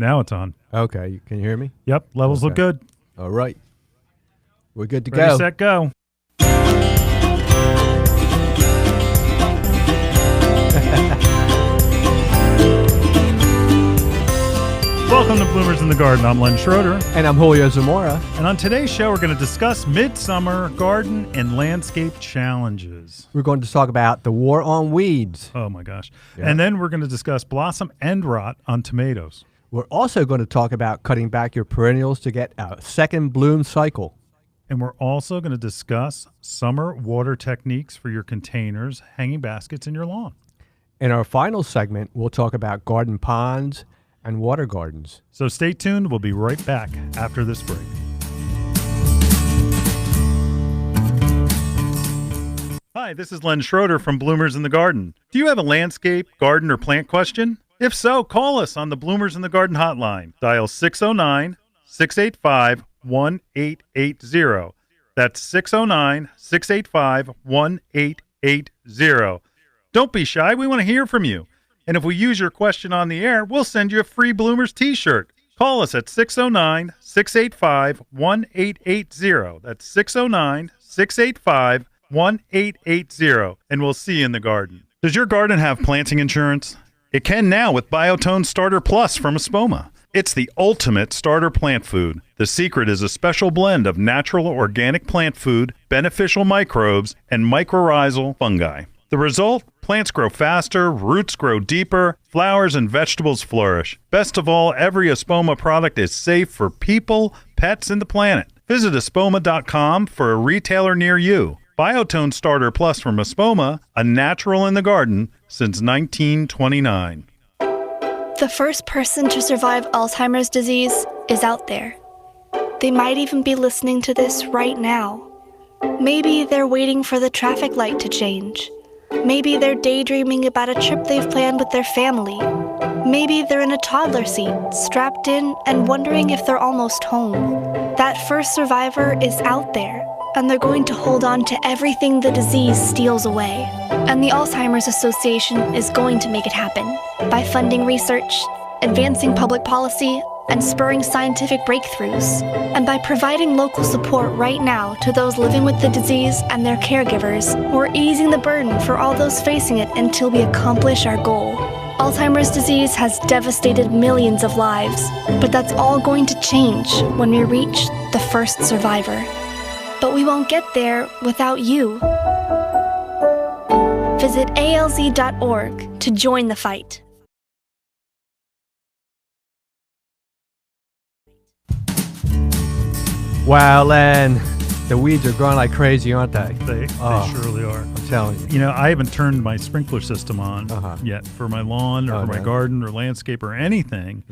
Now it's on. Okay, can you hear me? Yep, levels look good. All right. We're good to Ready, go. set, go. Welcome to Bloomers in the Garden. I'm Len Schroeder. And I'm Julio Zamora. And on today's show, we're going to discuss midsummer garden and landscape challenges. We're going to talk about the war on weeds. Oh, my gosh. Yeah. And then we're going to discuss blossom end rot on tomatoes. We're also going to talk about cutting back your perennials to get a second bloom cycle. And we're also going to discuss summer water techniques for your containers, hanging baskets, and your lawn. In our final segment, we'll talk about garden ponds and water gardens. So stay tuned. We'll be right back after this break. Hi, this is Len Schroeder from Bloomers in the Garden. Do you have a landscape, garden, or plant question? If so, call us on the Bloomers in the Garden hotline. Dial 609-685-1880. That's 609-685-1880. Don't be shy. We want to hear from you. And if we use your question on the air, we'll send you a free Bloomers t-shirt. Call us at 609-685-1880. That's 609-685-1880. And we'll see you in the garden. Does your garden have planting insurance? It can now with Biotone Starter Plus from Espoma. It's the ultimate starter plant food. The secret is a special blend of natural organic plant food, beneficial microbes, and mycorrhizal fungi. The result? Plants grow faster, roots grow deeper, flowers and vegetables flourish. Best of all, every Espoma product is safe for people, pets, and the planet. Visit espoma.com for a retailer near you. Biotone Starter Plus from Espoma, a natural in the garden since 1929. The first person to survive Alzheimer's disease is out there. They might even be listening to this right now. Maybe they're waiting for the traffic light to change. Maybe they're daydreaming about a trip they've planned with their family. Maybe they're in a toddler seat, strapped in, and wondering if they're almost home. That first survivor is out there, and they're going to hold on to everything the disease steals away. And the Alzheimer's Association is going to make it happen by funding research, advancing public policy, and spurring scientific breakthroughs, and by providing local support right now to those living with the disease and their caregivers, we're easing the burden for all those facing it until we accomplish our goal. Alzheimer's disease has devastated millions of lives, but that's all going to change when we reach the first survivor. But we won't get there without you. Visit alz.org to join the fight. Wow, Len, the weeds are growing like crazy, aren't they? They surely are. I'm telling you. You know, I haven't turned my sprinkler system on yet for my lawn or for my garden or landscape or anything,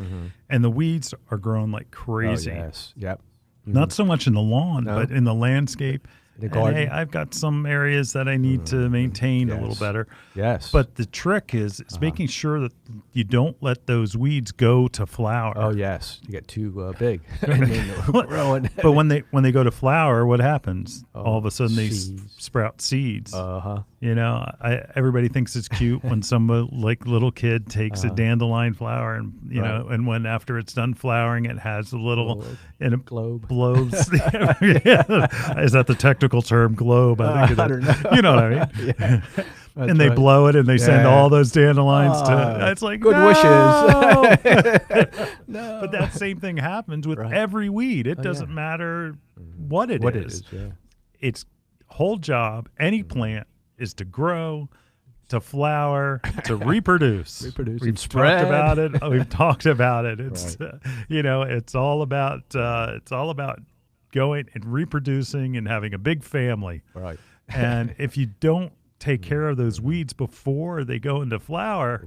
and the weeds are growing like crazy. Oh, yes. Yep. Not so much in the lawn, but in the landscape. The garden. Hey, I've got some areas that I need to maintain a little better. Yes. But the trick is making sure that you don't let those weeds go to flower. Oh, yes. You get too big. And then they're growing. But when they go to flower, what happens? All of a sudden they sprout seeds. Uh-huh. You know, everybody thinks it's cute when some like little kid takes a dandelion flower and you know, and when after it's done flowering, it has a little globe. Globes. Is that the technical term, globe? I think I don't know. You know what I mean? Yeah. And they blow it and they send all those dandelions to. It's like good wishes. No. But that same thing happens with every weed. It doesn't matter what it is. Its whole job, any plant, is to grow, to flower, to reproduce. We've spread. talked about it. We've talked about it. It's you know, it's all about going and reproducing and having a big family. Right. And if you don't take care of those weeds before they go into flower,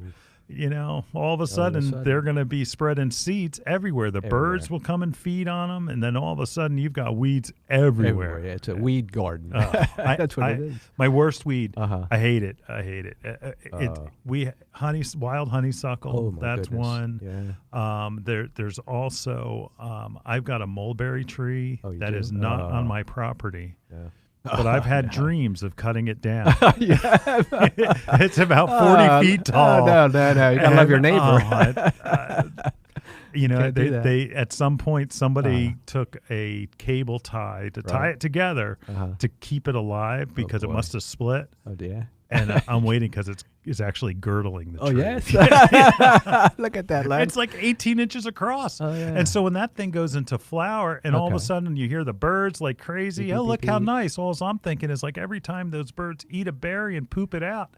you know, all of a sudden they're going to be spreading seeds everywhere. The birds will come and feed on them, and then all of a sudden you've got weeds everywhere. Yeah, it's a weed garden. That's what it is. My worst weed. I hate it. Wild honeysuckle. Oh, my that's goodness. One. Yeah. There's also I've got a mulberry tree that is not on my property. Yeah. But I've had dreams of cutting it down. It's about 40 feet tall. No. You gotta love your neighbor. You know, Can't do that. they at some point somebody took a cable tie to tie it together to keep it alive because it boy. must have split. Oh dear. And I'm waiting because it's actually girdling the Oh tree. yes. Look at that, Len. It's like 18 inches across. Oh, yeah. And so when that thing goes into flower and all of a Okay. sudden you hear the birds like crazy, Beep, oh, beep, look beep, how beep. nice. All I'm thinking is like every time those birds eat a berry and poop it out,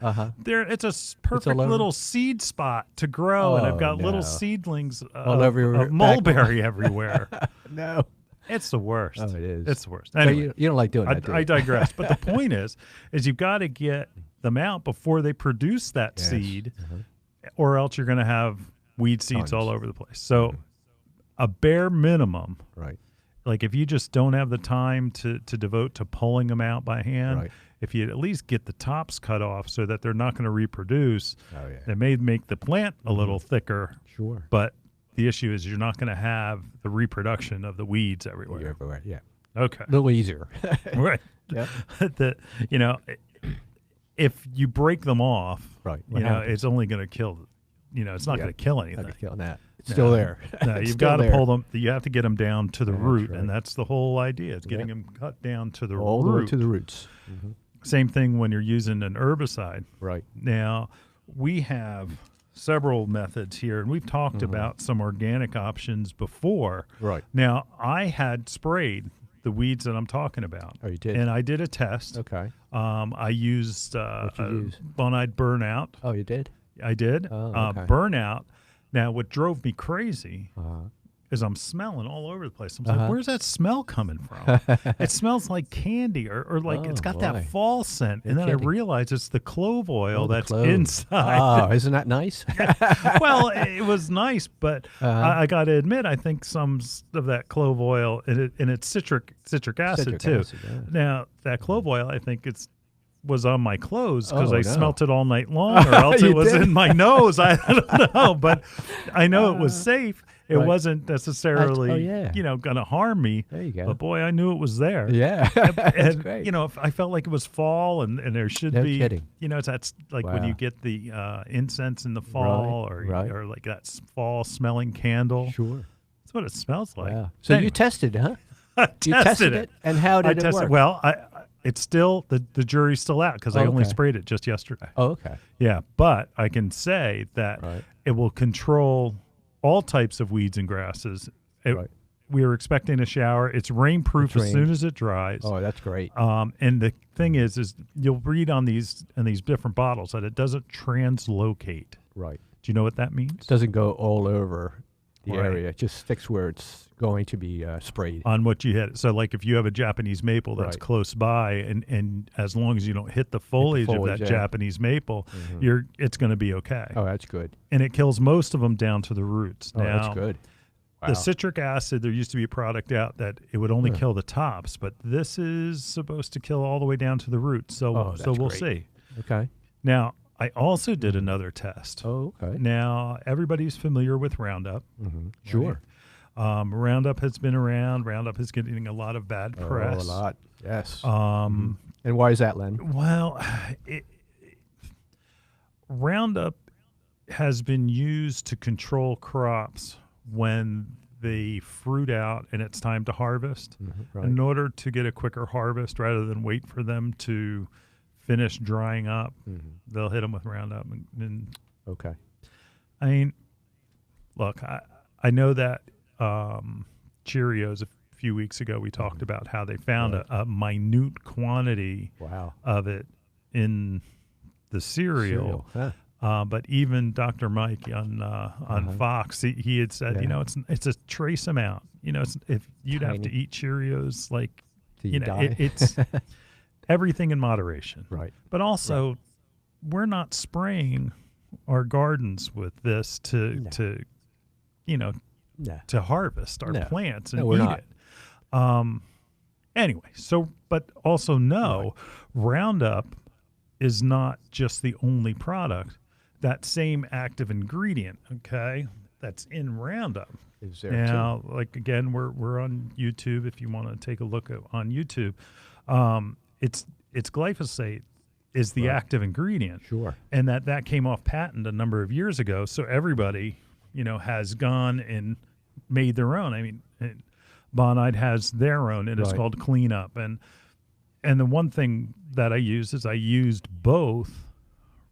it's a perfect over. little seed spot to grow. And I've Oh, got little no. seedlings All over your of mulberry everywhere. No. It's the worst. Oh, it is. It's the worst. So Anyway, you don't like doing that, do you? I digress. But the point is you've got to get them out before they produce that Yes. seed, or else you're going to have weed seeds Tons. all over the place. So a bare minimum, Right. like if you just don't have the time to devote to pulling them out by hand, Right. if you at least get the tops cut off so that they're not going to reproduce, Oh yeah. it may make the plant a little thicker, Sure. but the issue is you're not going to have the reproduction of the weeds everywhere. You're everywhere. Yeah. Okay. A little easier. Right. Yep. You know, if you break them off, Right. you What know, happens? it's only going to kill, it's not Yeah. going to kill Not anything. gonna kill that. It's still there. No, It's you've still got to there. pull them. You have to get them down to the That's root, right. and that's the whole idea. It's getting Yep. them cut down to the all root. the way to the roots. Same thing when you're using an herbicide. Right. Now, we have several methods here, and we've talked about some organic options before. Right. Now, I had sprayed the weeds that I'm talking about. Oh, you did? And I did a test. Okay. I used What'd you use? Bonide Burnout. Oh, you did? I did. Oh, okay. Burnout. Now, what drove me crazy Uh-huh. is I'm smelling all over the place. I'm like, where's that smell coming from? It smells like candy or like it's Oh, got boy. that fall scent. And then kidding. I realized it's the clove oil Oh, the that's clove. inside. Oh, isn't that nice? Well, it was nice, but I got to admit, I think some of that clove oil and it's citric acid Citric too. acid, yeah. Now that clove oil, I think was on my clothes because Oh, I no. smelt it all night long, or else it You was did? in my nose. I don't know, but I know it was safe. It Right. wasn't necessarily, Oh, yeah. going to harm me. There you go. But boy, I knew it was there. Yeah. That's And great. if I felt like it was fall, and there should No be, kidding. it's that's like when Wow. you get the incense in the fall, Right. or like that fall smelling candle. Sure. That's what it smells like. Wow. So Anyway, you tested, huh? I You tested it, and how I did it tested. work? Well, it's still the jury's still out because I only Okay. sprayed it just yesterday. Oh, okay. Yeah, but I can say that Right. it will control all types of weeds and grasses. Right. We are expecting a shower. It's rainproof It's as soon as it dries. Oh, that's great. And the thing is you'll read on these different bottles that it doesn't translocate. Right. Do you know what that means? It doesn't go all over the Right. area. It just sticks where it's going to be sprayed. On what you hit. So like if you have a Japanese maple that's Right. close by, and as long as you don't hit the foliage, of foliage, that yeah. Japanese maple, it's going to be okay. Oh, that's good. And it kills most of them down to the roots. Oh, Now, that's good. Wow. the citric acid, there used to be a product out that it would only kill the tops, but this is supposed to kill all the way down to the roots. So Oh, so that's we'll great. see. Okay. Now, I also did another test. Oh, okay. Now, everybody's familiar with Roundup. Sure. Roundup has been around. Roundup is getting a lot of bad press. Oh, a lot. Yes. Um, And why is that, Len? Well, Roundup has been used to control crops when they fruit out and it's time to harvest. Right. In order to get a quicker harvest, rather than wait for them to finish drying up, they'll hit them with Roundup. And Okay. I mean, look, I know that Cheerios a few weeks ago we talked about how they found a minute quantity Wow. of it in the cereal. Huh. But even Dr. Mike on Fox, he had said, Yeah. it's a trace amount. If you'd have to Tiny. eat Cheerios, like, Do you die? it's everything in moderation. Right. But also, we're not spraying our gardens with this to No. to harvest our No. plants and No, we're eat not. it. Anyway, but also know Roundup is not just the only product. That same active ingredient, okay, that's in Roundup. Is there Now, like again, we're on YouTube. If you want to take a look on YouTube, it's glyphosate is the Right. active ingredient. Sure. And that came off patent a number of years ago. So everybody has gone and made their own. I mean, Bonide has their own, and it's Right. called Cleanup. And the one thing that I used is I used both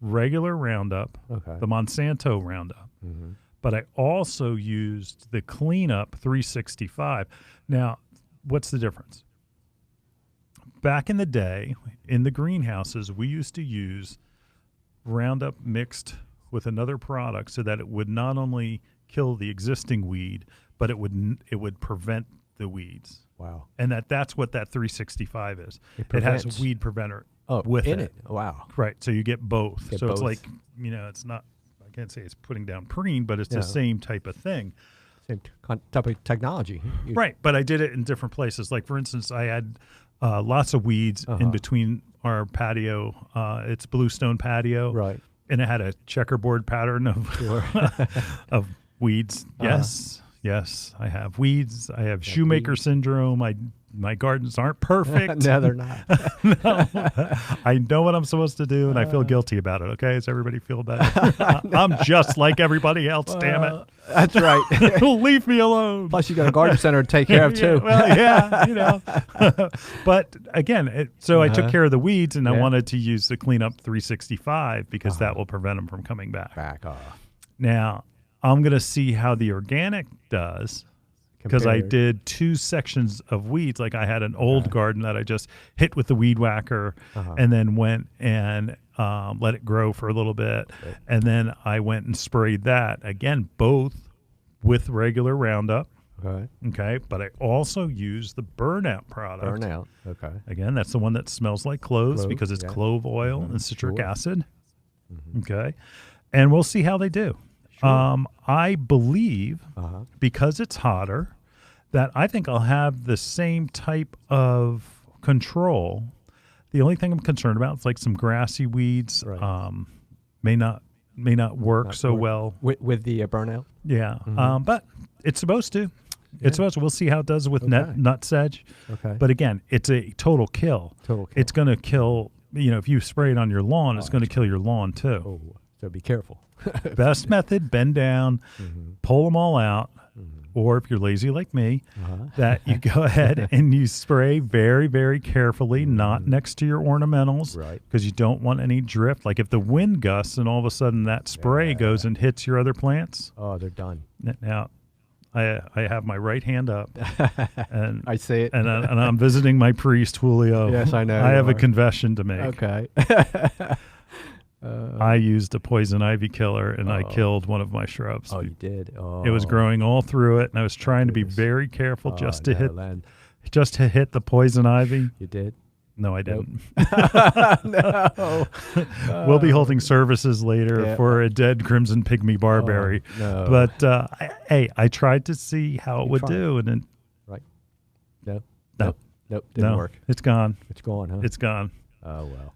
regular Roundup, Okay. the Monsanto Roundup, Mhm. but I also used the Cleanup 365. Now, what's the difference? Back in the day, in the greenhouses, we used to use Roundup mixed with another product so that it would not only kill the existing weed, but it would prevent the weeds. Wow. And that's what that 365 is. It It has prevents. a weed preventer Oh, with in it. it. Wow. Right. So you get both. Get so it's both. like, it's not, I can't say it's putting down preen, but it's Yeah. the same type of thing. Same type of technology. You- Right. But I did it in different places. Like, for instance, I had lots of weeds Uh-huh. in between our patio. It's bluestone patio. Right. And it had a checkerboard pattern of, Sure. of weeds. Yes. Yes. I have weeds. I have shoemaker syndrome. My gardens aren't perfect. No, they're not. No. I know what I'm supposed to do, and I feel guilty about it. Okay, does everybody feel better? I'm just like everybody else. Damn it! That's right. Leave me alone. Plus, you got a garden center to take care of Yeah, too. well, yeah. But again, so I took care of the weeds, and I Yeah. wanted to use the Cleanup 365 because that will prevent them from coming back. Back off. Now, I'm going to see how the organic does. Because I Compared. did 2 sections of weeds. Like I had an old garden that I just hit with the weed whacker and then went and let it grow for a little bit. Right. And then I went and sprayed that. Again, both with regular Roundup. Okay. Okay. But I also used the Burnout product. Burnout. Okay. Again, that's the one that smells like cloves Clove, because it's yeah. clove oil and citric Sure. acid. Okay. And we'll see how they do. I believe Uh-huh. because it's hotter, that I think I'll have the same type of control. The only thing I'm concerned about is like some grassy weeds Right. may not work Not so work. well. With the burnout. Yeah, Mm-hmm. but it's supposed to. It's supposed to. We'll see how it does with Okay. nut sedge. Okay. But again, it's a total kill. Total kill. It's going to kill. If you spray it on your lawn, it's going to kill your lawn too. Oh, so be careful. Best method: bend down, pull them all out. Or if you're lazy like me, that you go ahead and you spray very, very carefully, not next to your ornamentals, Right. because you don't want any drift. Like if the wind gusts and all of a sudden that spray goes and hits your other plants. Oh, they're done. Now, I have my right hand up, and I see it. and I'm visiting my priest, Julio. Yes, I know I you have a are. confession to make. Okay. I used a poison ivy killer, and I killed one of my shrubs. Oh, you did. Oh, It was growing all through it, and I was trying to be goodness. very careful Oh, just to no, hit Len. the poison ivy. You did. No, I didn't. No. We'll be holding services later Yeah. for a dead crimson pygmy barberry. no. But I tried to see how it would tried. do, and then Right. No. No. Nope. Didn't no, work. it's gone. It's gone, huh? It's gone. Oh well.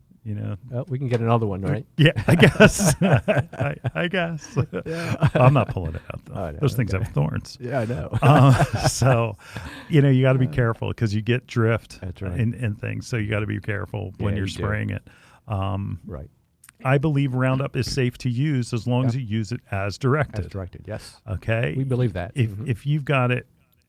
Oh, we can get another one, right? Yeah, I guess. I guess. I'm not pulling it out though. Oh, no, Those things okay. have thorns. Yeah, I know. So, you got to be careful because you get drift That's right. in things. So you got to be careful when Yeah, you're you do. spraying it. Right. I believe Roundup is safe to use as long as you use it as directed. As directed. Yes. Okay. We believe that. If you've got it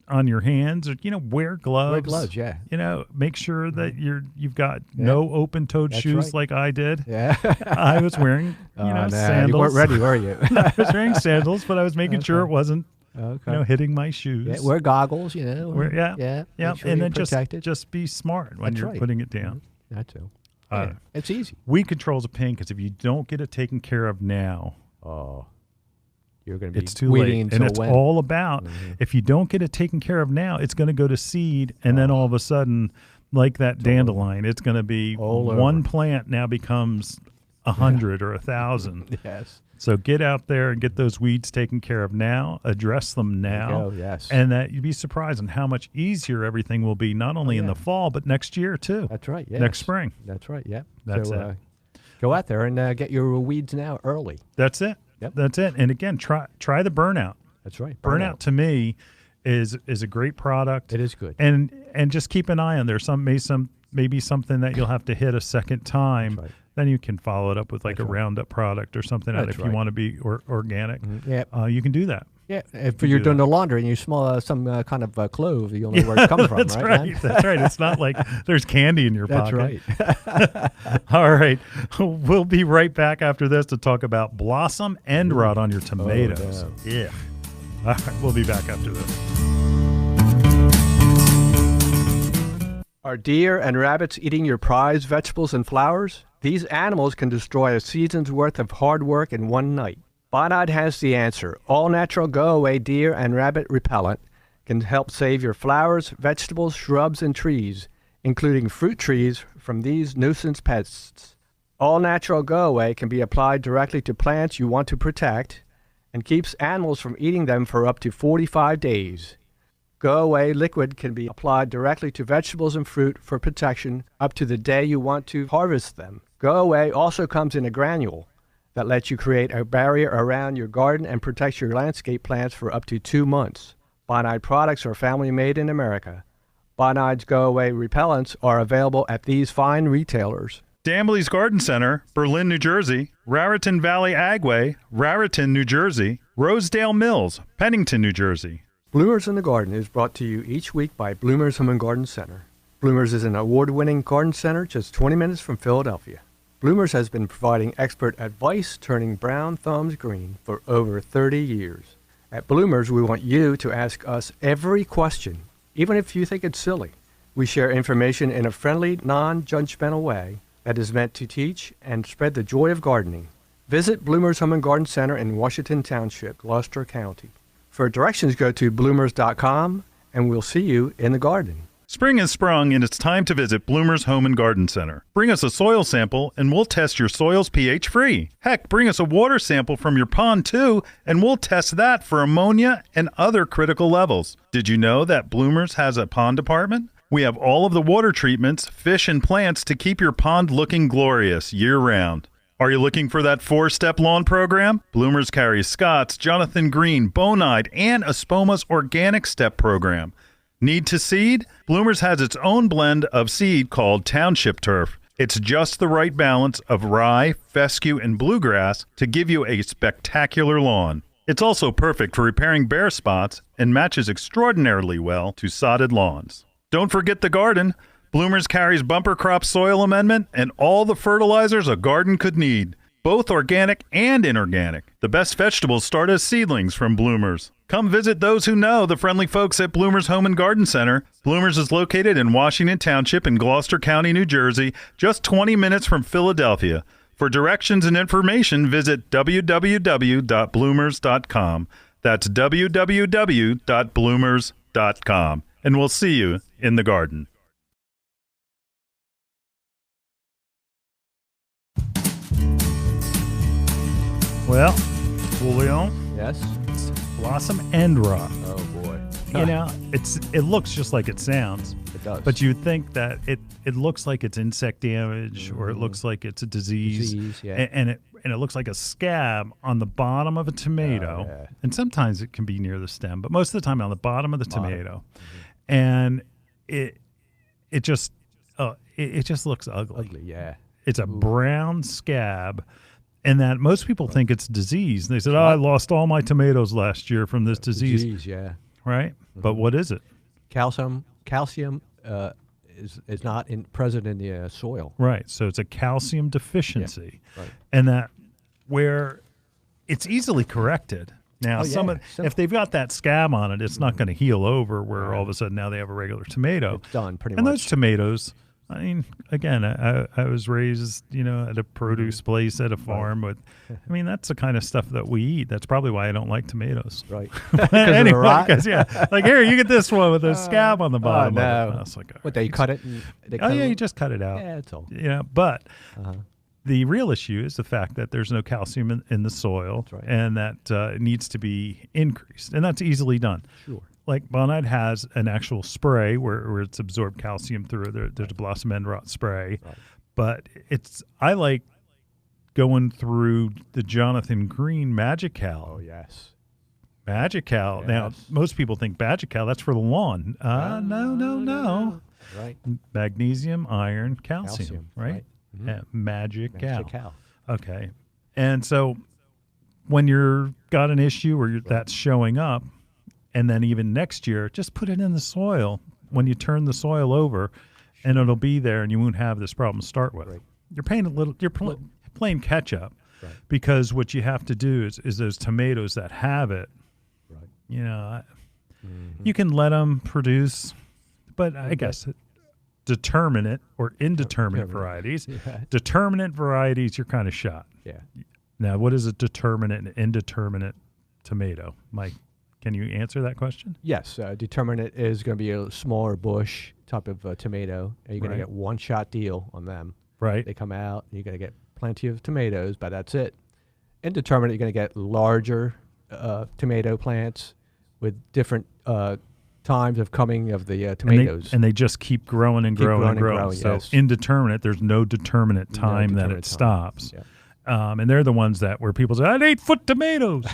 on your hands, or wear gloves. Wear gloves, yeah. Make sure that you've got no open-toed That's shoes right. like I did. Yeah. I was wearing sandals. You weren't ready, were you? I was wearing sandals, but I was making sure it wasn't Okay. hitting my shoes. Yeah, wear goggles, Yeah. Yeah. Yeah, Make sure and you're then protected. just be smart when That's you're right. putting it down. That's all. Uh, Yeah, it's easy. Weed control's a pain because if you don't get it taken care of now, Oh, you're going to be it's too weeding late. until And it's when? all about if you don't get it taken care of now, it's going to go to seed, and then all of a sudden, like that dandelion, it's going to be All one over. plant now becomes 100 or 1,000. Yes. So get out there and get those weeds taken care of now. Address them now. go, yes. And that you'd be surprised on how much easier everything will be, not only in yeah. the fall, but next year too. That's right. Yes. Next spring. That's right. Yeah. That's so, it. Go out there and get your weeds now early. That's it. Yep. That's it. And again, try the burnout. That's right. Burnout to me is a great product. It is good. And just keep an eye on there. Maybe something that you'll have to hit a second time. That's right. Then you can follow it up with like That's a right. Roundup product or something out That's if right. you want to be organic. Yep. You can do that. Yeah, if You you're do doing that. the laundry and you smell some kind of clove, you'll know where it's coming from, That's right? right. man? That's right. It's not like there's candy in your That's pocket. right. All right. We'll be right back after this to talk about blossom end rot on your tomatoes. no. Yeah. All right. We'll be back after this. Are deer and rabbits eating your prized vegetables and flowers? These animals can destroy a season's worth of hard work in one night. Bonide has the answer. All-natural go-away deer and rabbit repellent can help save your flowers, vegetables, shrubs, and trees, including fruit trees, from these nuisance pests. All-natural go-away can be applied directly to plants you want to protect and keeps animals from eating them for up to 45 days. Go-away liquid can be applied directly to vegetables and fruit for protection up to the day you want to harvest them. Go-away also comes in a granule that lets you create a barrier around your garden and protects your landscape plants for up to 2 months. Bonide products are family made in America. Bonide's Go-away repellents are available at these fine retailers. Dambly's Garden Center, Berlin, New Jersey. Raritan Valley Agway, Raritan, New Jersey. Rosedale Mills, Pennington, New Jersey. Bloomers in the Garden is brought to you each week by Bloomers Home and Garden Center. Bloomers is an award-winning garden center just 20 minutes from Philadelphia. Bloomers has been providing expert advice turning brown thumbs green for over 30 years. At Bloomers, we want you to ask us every question, even if you think it's silly. We share information in a friendly, non-judgmental way that is meant to teach and spread the joy of gardening. Visit Bloomers Home and Garden Center in Washington Township, Gloucester County. For directions, go to bloomers.com, and we'll see you in the garden. Spring has sprung, and it's time to visit Bloomer's Home and Garden Center. Bring us a soil sample, and we'll test your soil's pH free. Heck, bring us a water sample from your pond, too, and we'll test that for ammonia and other critical levels. Did you know that Bloomers has a pond department? We have all of the water treatments, fish, and plants to keep your pond looking glorious year-round. Are you looking for that 4-step lawn program? Bloomers carries Scott's, Jonathan Green, Bonide, and Espoma's Organic Step program. Need to seed? Bloomers has its own blend of seed called Township Turf. It's just the right balance of rye, fescue, and bluegrass to give you a spectacular lawn. It's also perfect for repairing bare spots and matches extraordinarily well to sodded lawns. Don't forget the garden. Bloomers carries bumper crop soil amendment and all the fertilizers a garden could need, both organic and inorganic. The best vegetables start as seedlings from Bloomers. Come visit those who know the friendly folks at Bloomers Home and Garden Center. Bloomers is located in Washington Township in Gloucester County, New Jersey, just 20 minutes from Philadelphia. For directions and information, visit www.bloomers.com. That's www.bloomers.com. And we'll see you in the garden. Well, Julio, Yes? blossom end rot. Oh, boy. You know, it looks just like it sounds, It does. but you think that it looks like it's insect damage or it looks like it's a disease, yeah. and it looks like a scab on the bottom of a tomato, Oh, yeah. and sometimes it can be near the stem, but most of the time on the bottom of the tomato, and it just looks Ugly, yeah. It's a brown scab, and that most people think it's disease. And they said, "Oh, I lost all my tomatoes last year from this disease." Yeah. Right? But what is it? Calcium is not present in the soil. Right. So it's a calcium deficiency, Right. and that where it's easily corrected. Now, Oh, yeah, if they've got that scab on it, it's not going to heal over. Where all of a sudden now they have a regular tomato. It's done pretty And much. those tomatoes, I mean, again, I was raised, at a produce place at a farm with, I mean, that's the kind of stuff that we eat. That's probably why I don't like tomatoes. Right. Anyway, rot? 'cause, like here, you get this one with a scab on the bottom no. of it. And I was like, all What, they right. cut it? And they Oh cut yeah, it? you just cut it out. Yeah, that's all. But Uh-huh. the real issue is the fact that there's no calcium in the soil, That's right. and that it needs to be increased, and that's easily done. Sure. Like Bonide has an actual spray where it's absorbed calcium through. There's a blossom end rot spray, Right. but I like going through the Jonathan Green Magical. Oh, yes. Magical. Now, Yes. most people think Magical, that's for the lawn. No. Right. Magnesium, iron, calcium, right? Magical. Okay. And so when you're got an issue or that's showing up, and then even next year, just put it in the soil when you turn the soil over, and it'll be there, and you won't have this problem to start with. Right. You're playing catch up, because what you have to do is those tomatoes that have it, you can let them produce, but I guess determinate or indeterminate varieties. Yeah. Determinate varieties, you're kind of shot. Yeah. Now, what is a determinate and indeterminate tomato? Mike, can you answer that question? Yes. Determinate is going to be a smaller bush type of tomato, and you're going to get one-shot deal on them. Right. They come out, and you're going to get plenty of tomatoes, but that's it. Indeterminate, you're going to get larger tomato plants with different times of coming of the tomatoes. And they just keep growing and growing and growing. So yes. Indeterminate, there's no determinate time that it stops. Yeah. And they're the ones where people say, I'd 8-foot tomatoes.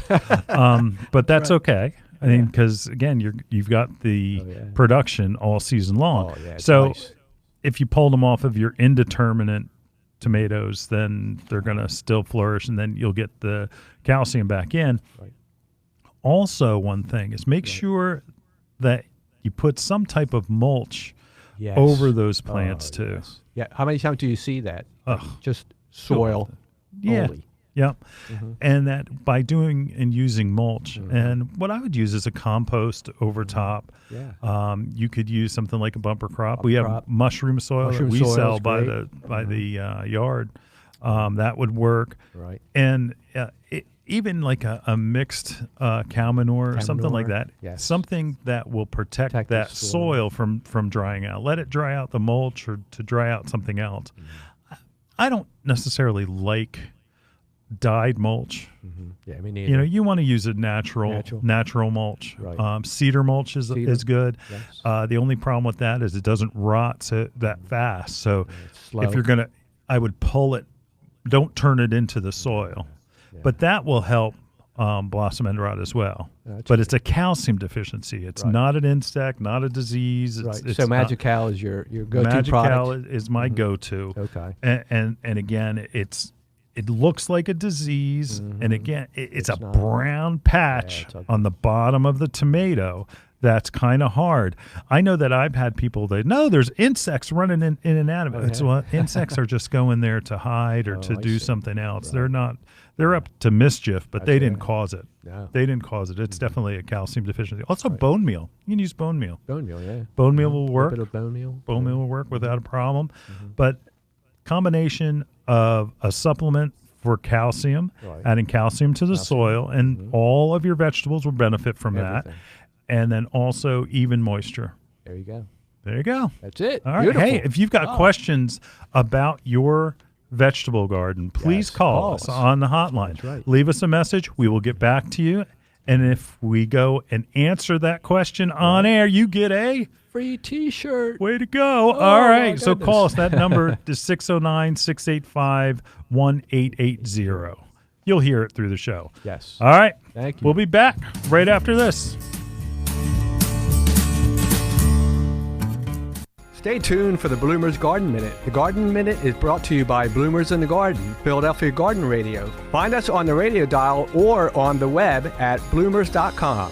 But that's okay. I mean, because, again, you've got the production all season long. Oh, yeah, so nice. If you pull them off of your indeterminate tomatoes, then they're going to still flourish, and then you'll get the calcium back in. Right. Also, one thing is make sure that you put some type of mulch over those plants too. Yes. Yeah. How many times do you see that? Ugh. Just soil only. Yep. And that by doing and using mulch, and what I would use is a compost over top. Yeah. You could use something like a bumper crop. We have mushroom soil that we sell by the yard. That would work. Right. And even like a mixed cow manure or something like that. Yes. Something that will protect that soil from drying out. Let it dry out the mulch or to dry out something else. I don't necessarily like dyed mulch. Yeah, me neither. You want to use a natural mulch. Right. Cedar mulch is good. Yes. The only problem with that is it doesn't rot that fast. So if you're gonna, I would pull it. Don't turn it into the soil. Yeah. But that will help blossom end rot as well. But it's a calcium deficiency. It's not an insect, not a disease. It's so Magical is your go-to product? Magical is my go-to. Okay. And again, it looks like a disease, and again, it's a brown patch on the bottom of the tomato. That's kind of hard. I know that I've had people that, no, there's insects running in and out of it. Well, insects are just going there to hide or to do something else. Right. They're up to mischief, but they didn't cause it. No. They didn't cause it. It's definitely a calcium deficiency. Also, bone meal. You can use bone meal. Bone meal, yeah. Bone meal will work. A bit of bone meal. Bone meal will work without a problem. But combination of a supplement for calcium, adding calcium to the soil, and all of your vegetables will benefit from that. And then also even moisture. There you go. There you go. That's it. All right. Beautiful. Hey, if you've got questions about your vegetable garden, please call us on the hotline. That's right. Leave us a message. We will get back to you. And if we go and answer that question on air, you get a free T-shirt. Way to go. All right. So call us. That number is 609-685-1880. You'll hear it through the show. Yes. All right. Thank you. We'll be back right after this. Stay tuned for the Bloomers Garden Minute. The Garden Minute is brought to you by Bloomers in the Garden, Philadelphia Garden Radio. Find us on the radio dial or on the web at bloomers.com.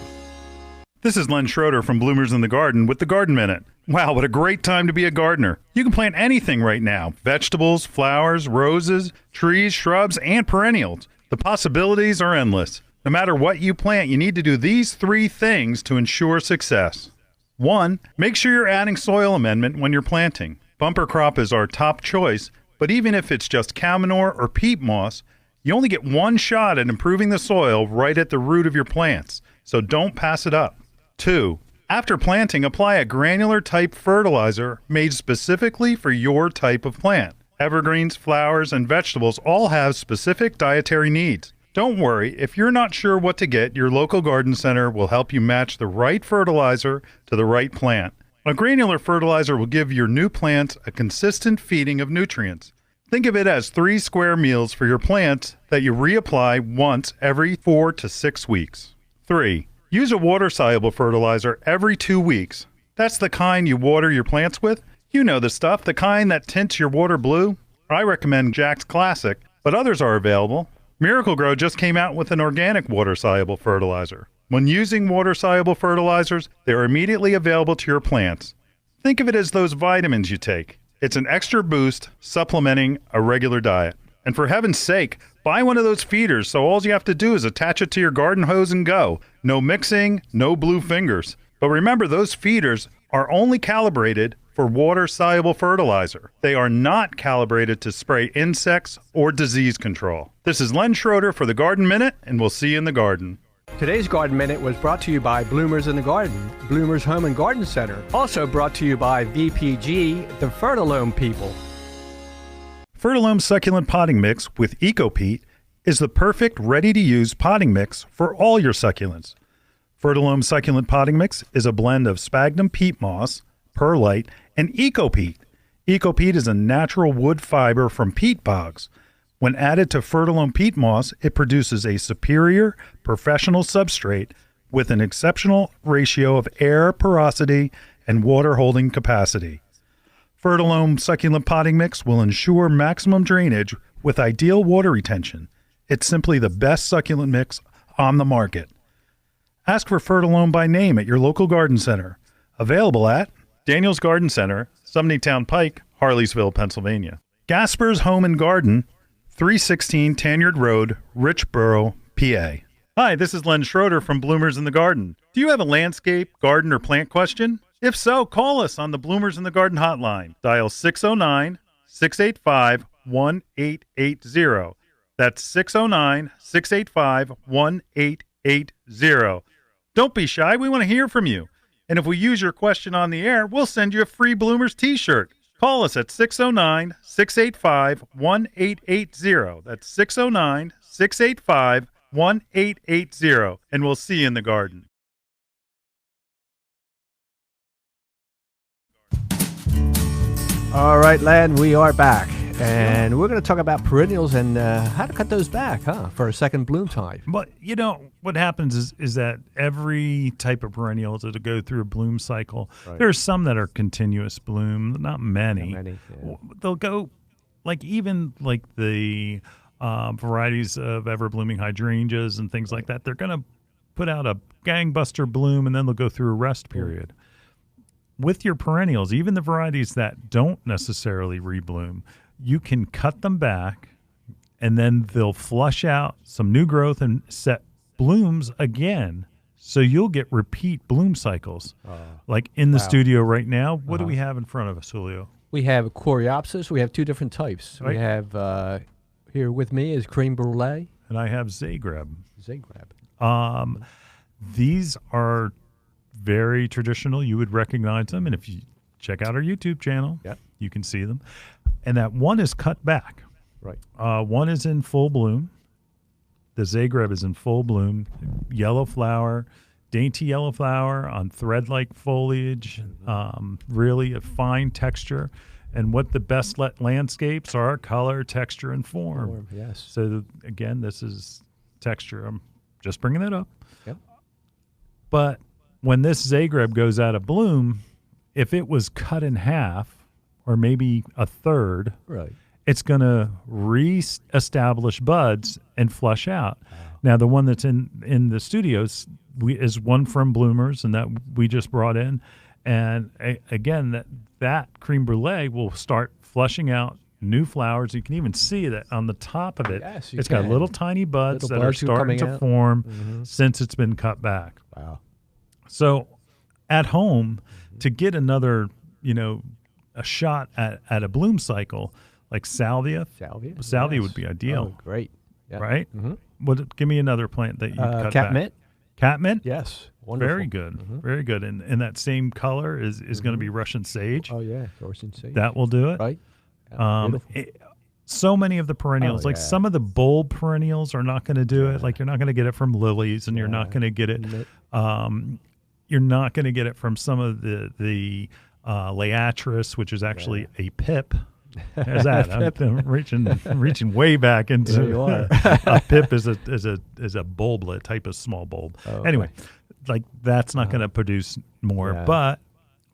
This is Len Schroeder from Bloomers in the Garden with the Garden Minute. Wow, what a great time to be a gardener. You can plant anything right now. Vegetables, flowers, roses, trees, shrubs, and perennials. The possibilities are endless. No matter what you plant, you need to do these 3 things to ensure success. 1, make sure you're adding soil amendment when you're planting. Bumper crop is our top choice, but even if it's just cow manure or peat moss, you only get one shot at improving the soil right at the root of your plants, so don't pass it up. 2, after planting, apply a granular type fertilizer made specifically for your type of plant. Evergreens, flowers, and vegetables all have specific dietary needs. Don't worry, if you're not sure what to get, your local garden center will help you match the right fertilizer to the right plant. A granular fertilizer will give your new plants a consistent feeding of nutrients. Think of it as 3 square meals for your plants that you reapply once every 4 to 6 weeks. 3, use a water-soluble fertilizer every 2 weeks. That's the kind you water your plants with. You know the stuff, the kind that tints your water blue. I recommend Jack's Classic, but others are available. Miracle Grow just came out with an organic water-soluble fertilizer. When using water-soluble fertilizers, they're immediately available to your plants. Think of it as those vitamins you take. It's an extra boost supplementing a regular diet. And for heaven's sake, buy one of those feeders so all you have to do is attach it to your garden hose and go. No mixing, no blue fingers. But remember, those feeders are only calibrated for water-soluble fertilizer. They are not calibrated to spray insects or disease control. This is Len Schroeder for the Garden Minute, and we'll see you in the garden. Today's Garden Minute was brought to you by Bloomers in the Garden, Bloomers Home and Garden Center. Also brought to you by BPG, the Fertilome people. Fertilome Succulent Potting Mix with EcoPeat is the perfect ready-to-use potting mix for all your succulents. Fertilome Succulent Potting Mix is a blend of sphagnum peat moss, perlite, and EcoPeat. EcoPeat is a natural wood fiber from peat bogs. When added to Fertilome peat moss, it produces a superior professional substrate with an exceptional ratio of air porosity and water holding capacity. Fertilome Succulent Potting Mix will ensure maximum drainage with ideal water retention. It's simply the best succulent mix on the market. Ask for Fertilome by name at your local garden center. Available at Daniel's Garden Center, Sumneytown Pike, Harleysville, Pennsylvania. Gasper's Home and Garden, 316 Tanyard Road, Richboro, PA. Hi, this is Len Schroeder from Bloomers in the Garden. Do you have a landscape, garden, or plant question? If so, call us on the Bloomers in the Garden hotline. Dial 609-685-1880. That's 609-685-1880. Don't be shy. We want to hear from you. And if we use your question on the air, we'll send you a free Bloomers t-shirt. Call us at 609-685-1880. That's 609-685-1880. And we'll see you in the garden. All right, Len, we are back. And we're going to talk about perennials and how to cut those back, for a second bloom time. But, what happens is that every type of perennial to go through a bloom cycle, there's some that are continuous bloom, not many. They'll go, even the varieties of ever-blooming hydrangeas and things like that, they're going to put out a gangbuster bloom, and then they'll go through a rest period. With your perennials, even the varieties that don't necessarily rebloom, you can cut them back, and then they'll flush out some new growth and set blooms again. So you'll get repeat bloom cycles. Like in the studio right now, what do we have in front of us, Julio? We have Coreopsis. We have two different types. Right. We have, here with me is Creme Brulee. And I have Zagreb. These are very traditional. You would recognize them. And if you check out our YouTube channel, you can see them. And that one is cut back. Right. One is in full bloom. The Zagreb is in full bloom. Yellow flower, dainty yellow flower on thread-like foliage. Really a fine texture. And what the best landscapes are: color, texture, and form. Yes. So again, this is texture. I'm just bringing that up. Yep. But when this Zagreb goes out of bloom, if it was cut in half or maybe a third, it's going to re-establish buds and flush out. Now, the one that's in the studios is one from Bloomers, and that we just brought in. And again, that creme brulee will start flushing out new flowers. You can even see that on the top of it. Yes, it's got little tiny buds that are starting to form since it's been cut back. Wow. So at home, to get another, a shot at a bloom cycle, like salvia would be ideal. Oh, great. Yeah. Right? Give me another plant that you cut catmint. back. Catmint? Yes. Wonderful. Very good. Very good. And that same color is going to be Russian sage. Oh, yeah. Russian sage. That will do it. Right. So many of the perennials, some of the bulb perennials are not going to do it. Like you're not going to get it from lilies, and you're not going to get it. You're not going to get it from some of the Laatris, which is actually a pip. There's that. I'm reaching way back into you are. A pip is a bulblet type of small bulb. Anyway, that's not going to produce more, but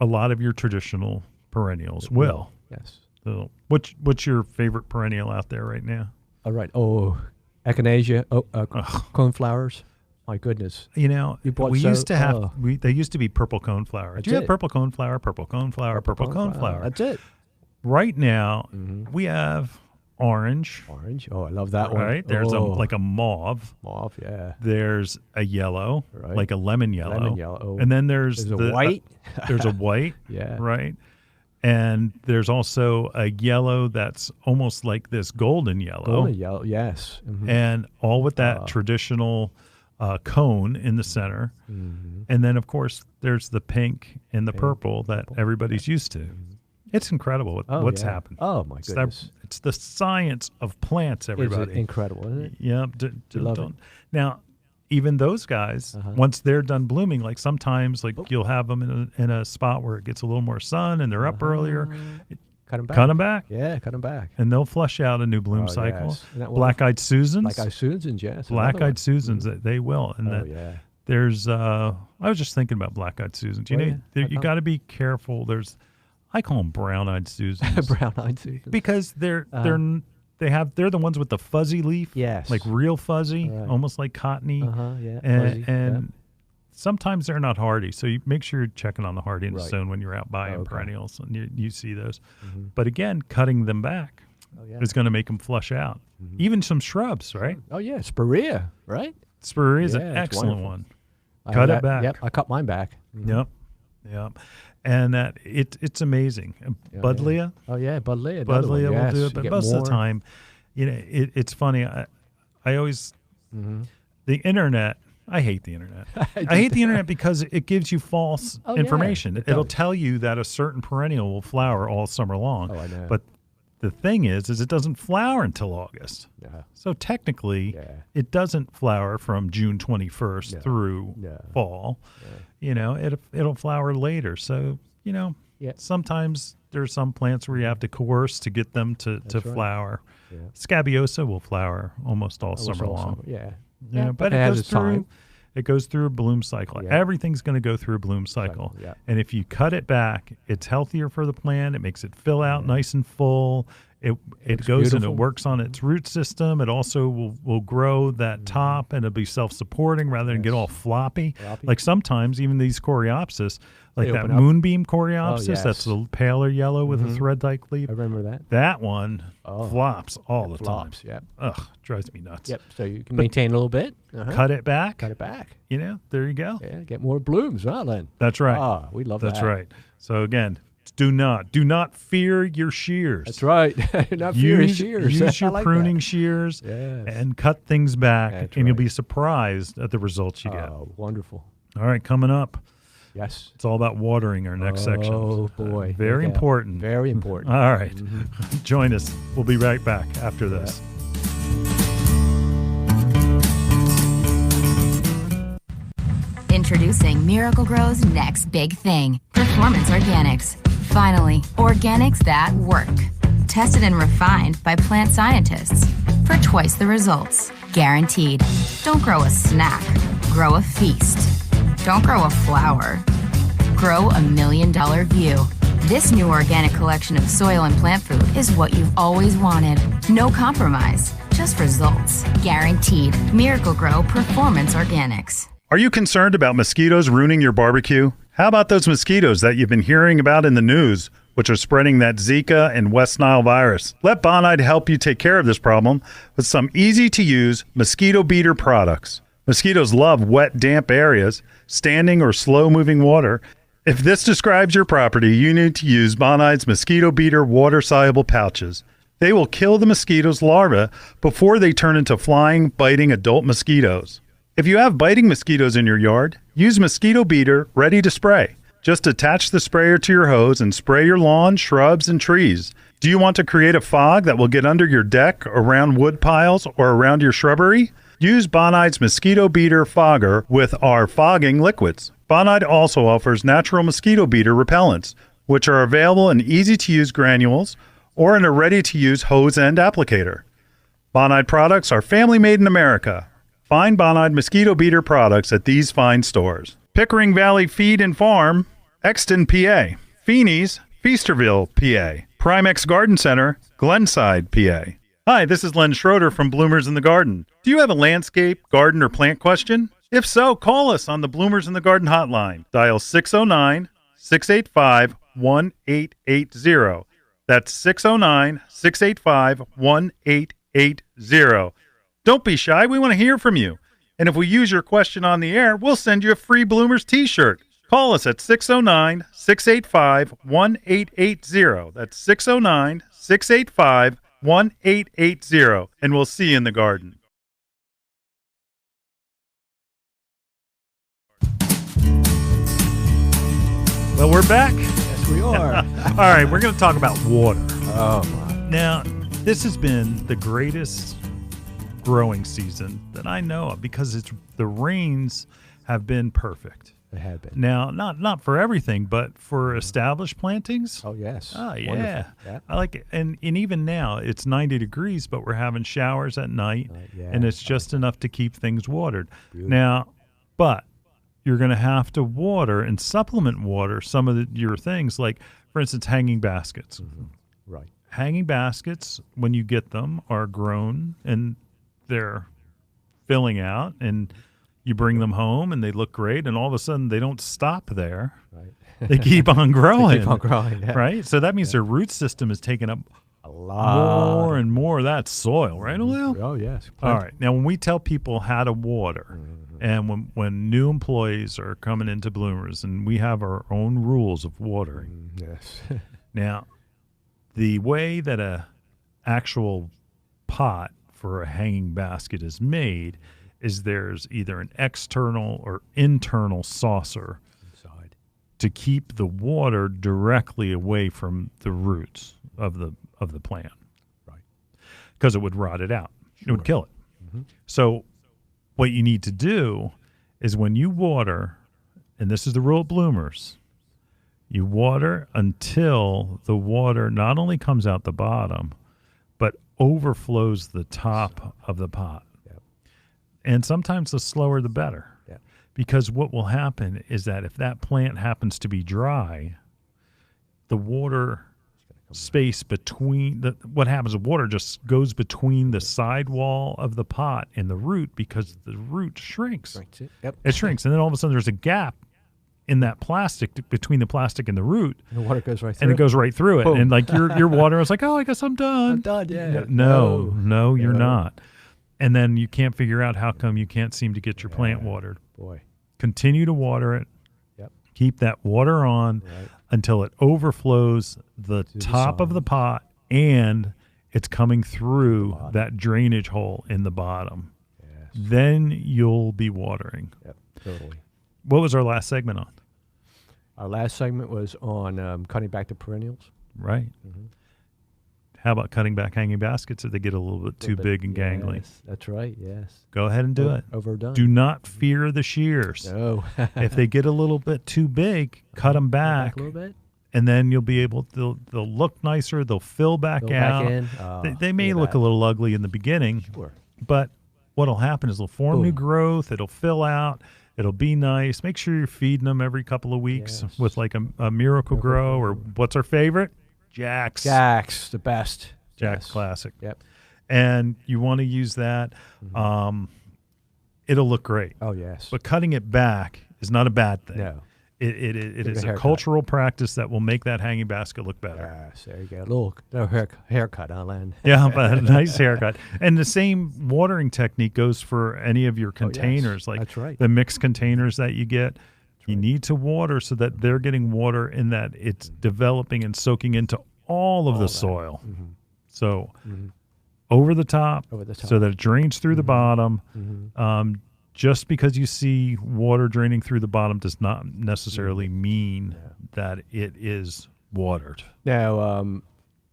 a lot of your traditional perennials will. Yes. So what's your favorite perennial out there right now? All right. Oh, echinacea. Coneflowers. My goodness. You know, they used to be purple coneflower. Do you have purple coneflower, purple coneflower? That's it. Right now, we have orange. Orange. Oh, I love that one. Right? There's like a mauve. Mauve, yeah. There's a yellow, right. like a lemon yellow. Lemon yellow. Oh. And then there's a white. There's a white. Yeah. Right? And there's also a yellow that's almost like this golden yellow. Golden yellow, yes. Mm-hmm. And all with that traditional cone in the center. Mm-hmm. And then, of course, there's the pink and the purple that everybody's used to. Mm-hmm. It's incredible what's happened. Oh, my goodness. It's the science of plants, everybody. It's incredible, isn't it? Yeah. Love it. Now, even those guys, once they're done blooming, like sometimes you'll have them in a spot where it gets a little more sun and they're up earlier. Cut them back. Cut them back. Yeah, cut them back. And they'll flush out a new bloom cycle. Yes. Black-eyed Susans. Black-eyed Susans, yes. Black-eyed Susans, they will. And there's, I was just thinking about black-eyed Susans. You got to be careful. I call them brown-eyed Susans. Brown-eyed Susans. Because they're the ones with the fuzzy leaf. Yes. Like real fuzzy, almost like cottony. Yeah. And sometimes they're not hardy, so you make sure you're checking on the hardiness zone when you're out buying perennials, and you see those. Mm-hmm. But again, cutting them back is going to make them flush out. Mm-hmm. Even some shrubs, right? Oh, yeah. Spirea, right? Spirea is an excellent one. Cut it back. Yep, I cut mine back. Mm-hmm. Yep. And it's amazing. Buddleia. Oh, yeah, Buddleia. Buddleia will do it, but most of the time, it's funny. I always, the internet, I hate the internet. I hate the internet because it gives you false information. It'll tell you that a certain perennial will flower all summer long. Oh, I know. But the thing is it doesn't flower until August. Yeah. So technically, it doesn't flower from June 21st through fall. Yeah. It'll flower later. So, sometimes there's some plants where you have to coerce to get them to flower. Yeah. Scabiosa will flower almost all summer long. Yeah, but it goes through a bloom cycle. Yeah. Everything's going to go through a bloom cycle. Yeah. And if you cut it back, it's healthier for the plant. It makes it fill out nice and full. It goes beautiful. And it works on its root system. It also will grow that top, and it'll be self-supporting rather than get all floppy. Like sometimes even these coreopsis, like that moonbeam coreopsis, that's the paler yellow with a thread-like leaf. I remember that. That one flops all the time. Yep. Ugh, drives me nuts. Yep. So you can maintain a little bit. Cut it back. Cut it back. There you go. Yeah, get more blooms, well then. That's right. We love that. That's right. So again, do not fear your shears. That's right. Not fear your shears. Use your pruning shears and cut things back, and you'll be surprised at the results you get. Oh, wonderful. All right, coming up. Yes. It's all about watering our next section. Oh, boy. Very important. Very important. All right. Join us. We'll be right back after this. Introducing Miracle-Gro's next big thing, Performance Organics. Finally, organics that work. Tested and refined by plant scientists for twice the results. Guaranteed. Don't grow a snack. Grow a feast. Don't grow a flower. Grow $1 million view. This new organic collection of soil and plant food is what you've always wanted. No compromise, just results. Guaranteed. Miracle-Gro Performance Organics. Are you concerned about mosquitoes ruining your barbecue? How about those mosquitoes that you've been hearing about in the news, which are spreading that Zika and West Nile virus? Let Bonide help you take care of this problem with some easy-to-use mosquito beater products. Mosquitoes love wet, damp areas, standing or slow-moving water. If this describes your property, you need to use Bonide's mosquito beater water-soluble pouches. They will kill the mosquitoes' larvae before they turn into flying, biting adult mosquitoes. If you have biting mosquitoes in your yard, use Mosquito Beater ready to spray. Just attach the sprayer to your hose and spray your lawn, shrubs, and trees. Do you want to create a fog that will get under your deck, around wood piles, or around your shrubbery? Use Bonide's Mosquito Beater Fogger with our fogging liquids. Bonide also offers natural mosquito beater repellents, which are available in easy-to-use granules or in a ready-to-use hose end applicator. Bonide products are family-made in America. Find Bonide Mosquito Beater products at these fine stores: Pickering Valley Feed and Farm, Exton, PA; Feeney's, Feasterville, PA; Primex Garden Center, Glenside, PA. Hi, this is Len Schroeder from Bloomers in the Garden. Do you have a landscape, garden, or plant question? If so, call us on the Bloomers in the Garden hotline. Dial 609-685-1880. That's 609-685-1880. Don't be shy. We want to hear from you. And if we use your question on the air, we'll send you a free Bloomers t-shirt. Call us at 609-685-1880. That's 609-685-1880. And we'll see you in the garden. Well, we're back. Yes, we are. All right, we're going to talk about water. Oh, my. Now, this has been the greatest growing season that I know of because the rains have been perfect. They have been. Now, not for everything, but for established plantings. Oh, yes. Oh, yeah. Wonderful. Yeah. I like it. And even now, it's 90 degrees, but we're having showers at night, and it's just enough to keep things watered. Beautiful. Now, but you're going to have to water and supplement water some of your things, like, for instance, hanging baskets. Mm-hmm. Right. Hanging baskets, when you get them, are grown, and they're filling out, and you bring them home and they look great, and all of a sudden they don't stop there. Right. They keep on growing. They keep on growing, yeah. Right? So that means their root system is taking up A lot. more and more of that soil, right, Julio? Oh, yes. All right. Now, when we tell people how to water, and when new employees are coming into Bloomers, and we have our own rules of watering. Yes. Now, the way that a actual pot for a hanging basket is made is there's either an external or internal saucer Inside. to keep the water directly away from the roots of the plant. Right. Because it would rot it out. It would kill it. Mm-hmm. So what you need to do is when you water, and this is the rule of Bloomers, you water until the water not only comes out the bottom, but overflows the top of the pot. Yep. And sometimes the slower the better. Yep. Because what will happen is that if that plant happens to be dry, the water space between what happens, the water just goes between the sidewall of the pot and the root because the root shrinks. Shrinks it. Yep. It shrinks. And then all of a sudden there's a gap in that plastic between the plastic and the root. The water goes right through. And it goes right through it. Boom. And like your water is like, oh, I guess I'm done. I'm done, yeah. No, you're No. not. And then you can't figure out how come you can't seem to get your plant watered. Boy. Continue to water it. Yep. Keep that water on Right. until it overflows the the top of the sides. pot and it's coming through that drainage hole in the bottom. Yes. Then you'll be watering. Yep. Totally. What was our last segment on? Our last segment was on cutting back the perennials. Right. Mm-hmm. How about cutting back hanging baskets if they get a little bit too big and gangly? Yes, that's right. Yes. Go ahead and do it. Overdone. Do not fear the shears. No. If they get a little bit too big, cut them back, a little bit. and then you'll be able to. They'll look nicer. They'll fill back Go out. back in. They may look a little ugly in the beginning, Sure. but what'll happen is they'll form new Boom. growth. It'll fill out. It'll be nice. Make sure you're feeding them every couple of weeks Yes. with like a Miracle Grow or what's our favorite? Jack's. Jack's, the best. Jack's Yes. Classic. Yep. And you want to use that. It'll look great. Oh, yes. But cutting it back is not a bad thing. No. It Give is it a a haircut. cultural practice that will make that hanging basket look better. Yes, there you go. Little haircut, huh, Len? Yeah, but a nice haircut. And the same watering technique goes for any of your Oh, yes. containers, like That's right. the mixed containers that you get. You need to water so that they're getting water in that it's developing and soaking into all of the that. soil. Mm-hmm. So over the top, Over the top. so that it drains through the bottom. Mm-hmm. Just because you see water draining through the bottom does not necessarily mean that it is watered. Now,